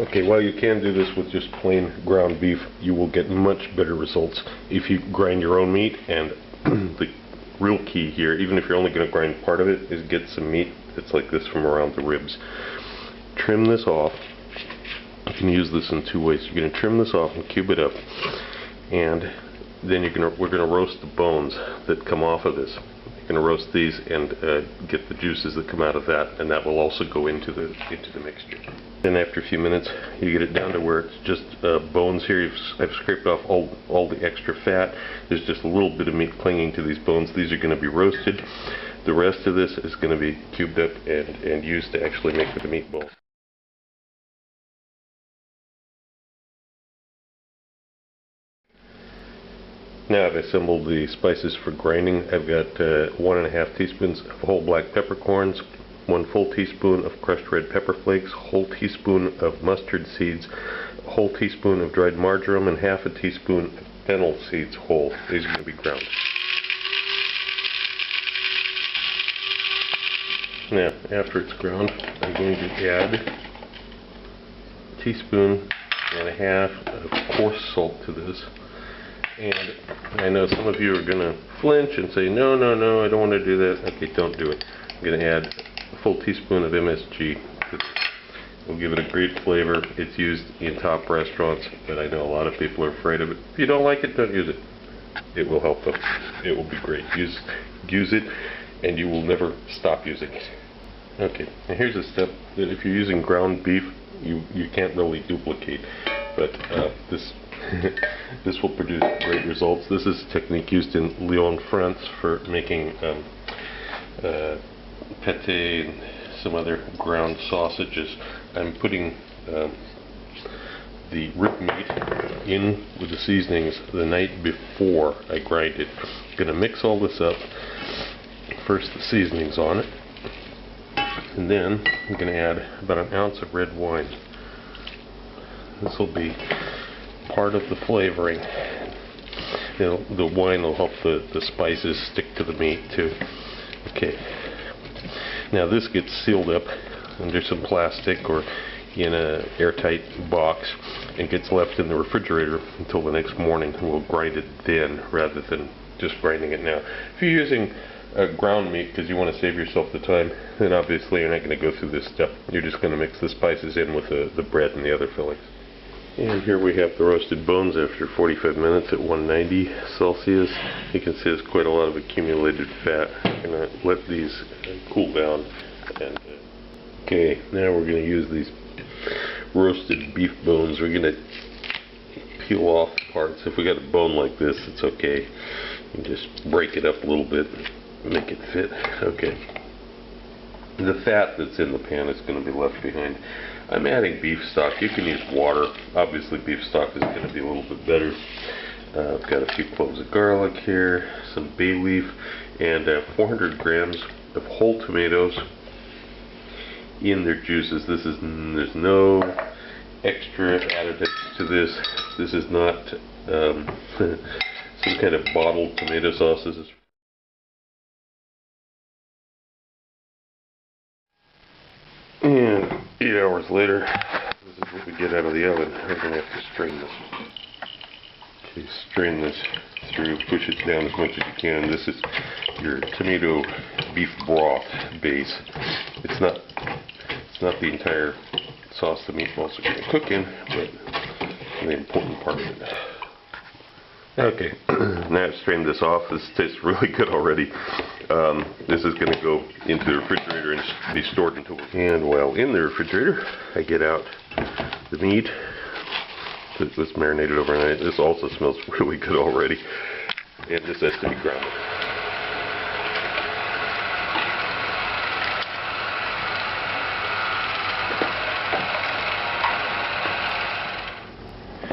Okay, while you can do this with just plain ground beef, you will get much better results if you grind your own meat. And the real key here, even if you're only going to grind part of it, is get some meat that's like this from around the ribs. Trim this off. You can use this in two ways. You're going to trim this off and cube it up, and then we're going to roast the bones that come off of this. You're going to roast these and get the juices that come out of that, and that will also go into the mixture. Then after a few minutes, you get it down to where it's just bones here. I've scraped off all the extra fat. There's just a little bit of meat clinging to these bones. These are going to be roasted. The rest of this is going to be cubed up and used to actually make the meatballs. Now I've assembled the spices for grinding. I've got 1½ teaspoons of whole black peppercorns, 1 full teaspoon of crushed red pepper flakes, whole teaspoon of mustard seeds, a whole teaspoon of dried marjoram, and ½ a teaspoon of fennel seeds whole. These are going to be ground. Now, after it's ground, I'm going to add a teaspoon and a half of coarse salt to this. And I know some of you are going to flinch and say, no, I don't want to do that. Okay, don't do it. I'm going to add a full teaspoon of MSG. We'll give it a great flavor. It's used in top restaurants, but I know a lot of people are afraid of it. If you don't like it, don't use it. It will help them. It will be great. Use it, and you will never stop using it. Okay, now here's a step that if you're using ground beef, you can't really duplicate, but this will produce great results. This is a technique used in Lyon, France for making pate and some other ground sausages. I'm putting the rib meat in with the seasonings the night before I grind it. I'm going to mix all this up. First the seasonings on it, and then I'm going to add about 1 ounce of red wine. This will be part of the flavoring. You know, the wine will help the spices stick to the meat too. Okay. Now this gets sealed up under some plastic or in an airtight box and gets left in the refrigerator until the next morning. We'll grind it then rather than just grinding it now. If you're using ground meat because you want to save yourself the time, then obviously you're not going to go through this step. You're just going to mix the spices in with the bread and the other fillings. And here we have the roasted bones after 45 minutes at 190 Celsius. You can see there's quite a lot of accumulated fat. I'm going to let these cool down. And okay, now we're going to use these roasted beef bones. We're going to peel off parts. If we got a bone like this, it's okay. You can just break it up a little bit and make it fit. Okay. The fat that's in the pan is going to be left behind. I'm adding beef stock. You can use water. Obviously beef stock is going to be a little bit better. I've got a few cloves of garlic here, some bay leaf, and 400 grams of whole tomatoes in their juices. There's no extra additives to this. This is not some kind of bottled tomato sauce. This is and 8 hours later, this is what we get out of the oven. We're going to have to strain this. Okay, strain this through, push it down as much as you can. This is your tomato beef broth base. It's not the entire sauce the meatballs are going to cook in, but the important part of it. Okay, now I've strained this off. This tastes really good already. This is going to go into the refrigerator and be stored until. And while in the refrigerator, I get out the meat that was marinated overnight. This also smells really good already, and this has to be ground.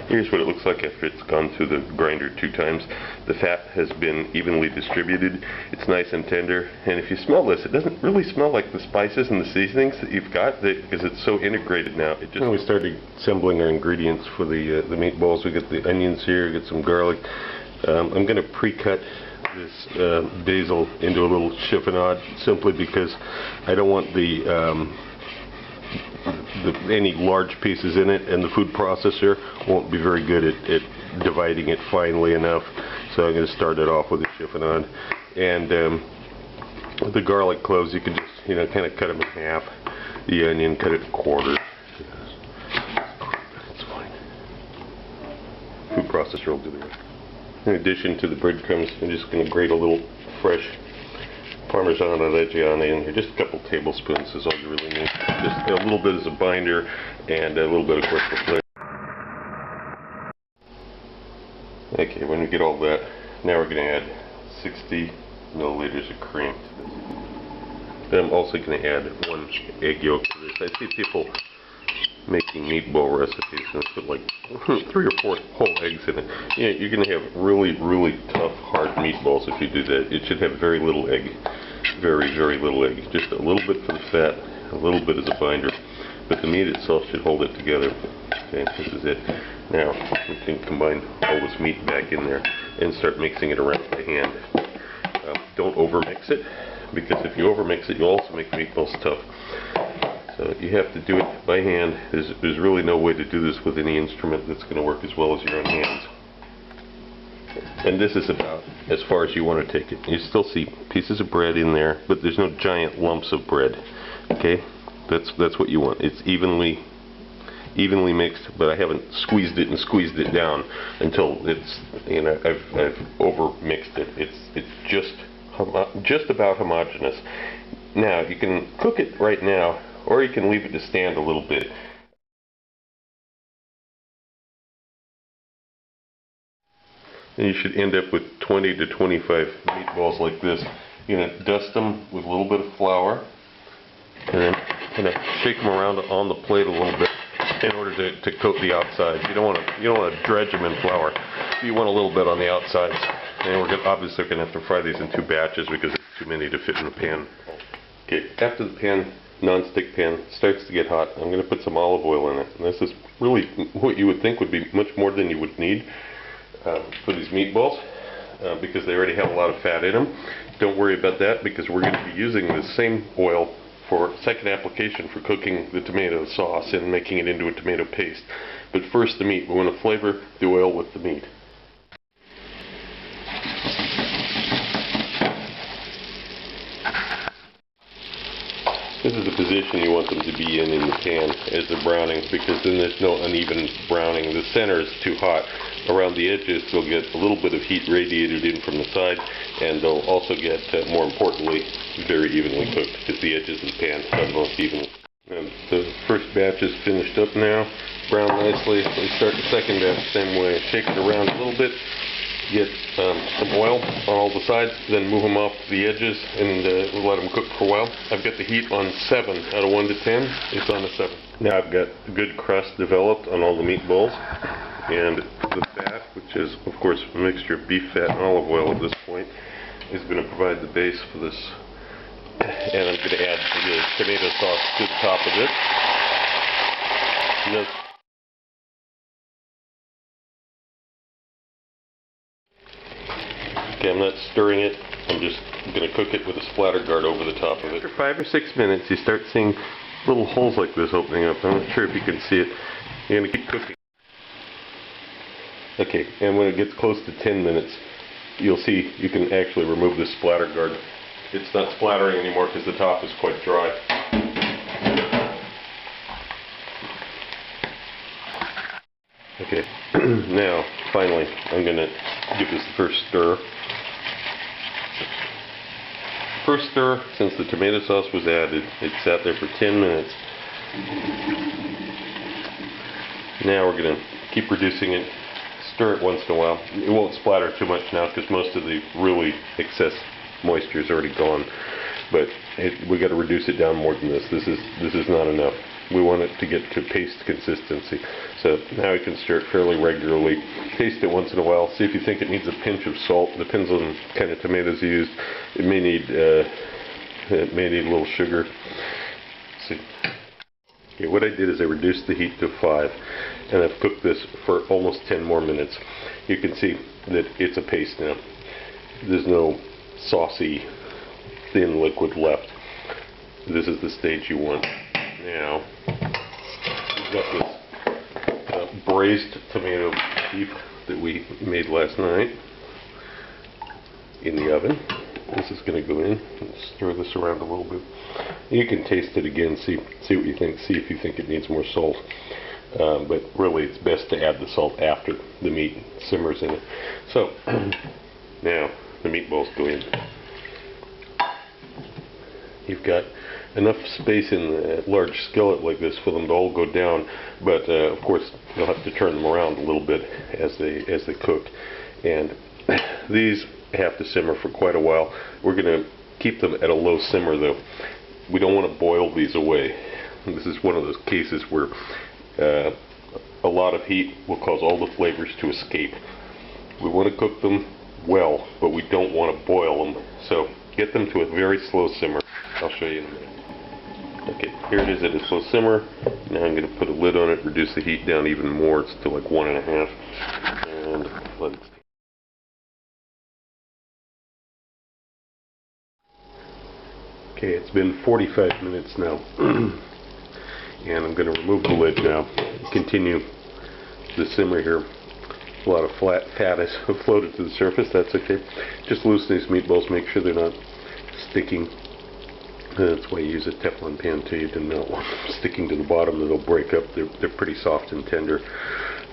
Here's what it looks like after it's gone through the grinder 2 times. The fat has been evenly distributed. It's nice and tender. And if you smell this, it doesn't really smell like the spices and the seasonings that you've got because it's so integrated now. When we started assembling our ingredients for the meatballs, we got the onions here, we got some garlic. I'm going to pre-cut this basil into a little chiffonade simply because I don't want the any large pieces in it, and the food processor won't be very good at dividing it finely enough. So I'm going to start it off with a chiffonade. And the garlic cloves, you can just, you know, kind of cut them in half. The onion, cut it in quarters. It's fine. Food processor will do the rest. In addition to the breadcrumbs, I'm just going to grate a little fresh Parmesan Reggiano in here. Just a couple tablespoons is all you really need. Just a little bit as a binder and a little bit, of course, for flavor. Okay, when we get all that, now we're going to add 60 milliliters of cream to this. Then I'm also going to add 1 egg yolk to this. I see people making meatball recipes and put like 3 or 4 whole eggs in it. Yeah, you're going to have really, really tough, hard meatballs if you do that. It should have very little egg. Very, very little egg. Just a little bit for the fat, a little bit as a binder. But the meat itself should hold it together. Okay, this is it. Now, we can combine all this meat back in there and start mixing it around by hand. Don't overmix it, because if you overmix it, you'll also make meatballs tough. So you have to do it by hand. There's really no way to do this with any instrument that's going to work as well as your own hands. And this is about as far as you want to take it. You still see pieces of bread in there, but there's no giant lumps of bread. Okay, that's what you want. It's evenly mixed, but I haven't squeezed it down until it's, you know, I've over mixed it. It's just about homogeneous. Now you can cook it right now, or you can leave it to stand a little bit. And you should end up with 20 to 25 meatballs like this. You're going to dust them with a little bit of flour, and then kind of shake them around on the plate a little bit in order to coat the outsides. You don't want to dredge them in flour. You want a little bit on the outsides. And we're obviously going to have to fry these in 2 batches because it's too many to fit in the pan. Okay, after the pan, non-stick pan, starts to get hot, I'm going to put some olive oil in it. And this is really what you would think would be much more than you would need for these meatballs, because they already have a lot of fat in them. Don't worry about that, because we're going to be using the same oil for second application for cooking the tomato sauce and making it into a tomato paste. But first, the meat. We want to flavor the oil with the meat. This is the position you want them to be in the pan as they're browning, because then there's no uneven browning. The center is too hot. Around the edges, they'll get a little bit of heat radiated in from the side, and they'll also get, more importantly, very evenly cooked, because the edges of the pan are the most even. And the first batch is finished up now, browned nicely. We start the second batch the same way. Shake it around a little bit, get some oil on all the sides, then move them off the edges and let them cook for a while. I've got the heat on 7 out of 1 to 10. It's on a 7. Now I've got a good crust developed on all the meatballs, and the fat, which is of course a mixture of beef fat and olive oil at this point, is going to provide the base for this. And I'm going to add the tomato sauce to the top of it. And okay, I'm not stirring it. I'm just going to cook it with a splatter guard over the top of it. After 5 or 6 minutes, you start seeing little holes like this opening up. I'm not sure if you can see it. You're going to keep cooking. Okay, and when it gets close to 10 minutes, you'll see you can actually remove this splatter guard. It's not splattering anymore because the top is quite dry. Okay, now finally I'm going to give this the first stir. First stir, since the tomato sauce was added, it sat there for 10 minutes. Now we're going to keep reducing it. Stir it once in a while. It won't splatter too much now because most of the really excess moisture is already gone. But we got to reduce it down more than this. This is not enough. We want it to get to paste consistency. So now you can stir it fairly regularly. Taste it once in a while. See if you think it needs a pinch of salt. Depends on the kind of tomatoes you use. It may need a little sugar. Let's see. Okay, what I did is I reduced the heat to 5, and I've cooked this for almost 10 more minutes. You can see that it's a paste now. There's no saucy, thin liquid left. This is the stage you want. Now, I've got this braised tomato beef that we made last night in the oven. This is going to go in. Stir this around a little bit. You can taste it again, see what you think, see if you think it needs more salt. But really it's best to add the salt after the meat simmers in it. So now the meatballs go in. You've got enough space in a large skillet like this for them to all go down, but of course you'll have to turn them around a little bit as they cook. And these have to simmer for quite a while. We're going to keep them at a low simmer though. We don't want to boil these away. This is one of those cases where a lot of heat will cause all the flavors to escape. We want to cook them well, but we don't want to boil them. So get them to a very slow simmer. I'll show you in a minute. Okay, here it is at a slow simmer. Now I'm going to put a lid on it, reduce the heat down even more. It's to like 1.5, and let it stay. Okay, it's been 45 minutes now, and I'm going to remove the lid now. Continue the simmer here. A lot of fat has floated to the surface. That's okay. Just loosen these meatballs. Make sure they're not sticking. That's why you use a Teflon pan too. You do not want them sticking to the bottom. They'll break up. They're pretty soft and tender.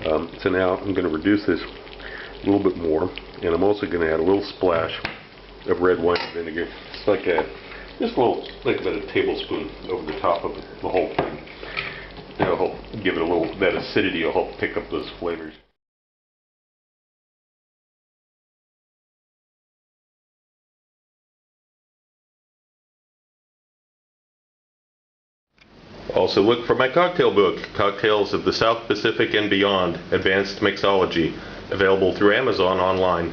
So now I'm going to reduce this a little bit more, and I'm also going to add a little splash of red wine vinegar. It's like just a little, like about a tablespoon over the top of the whole thing. That'll help give it a little, that acidity will help pick up those flavors. Also look for my cocktail book, Cocktails of the South Pacific and Beyond, Advanced Mixology, available through Amazon online.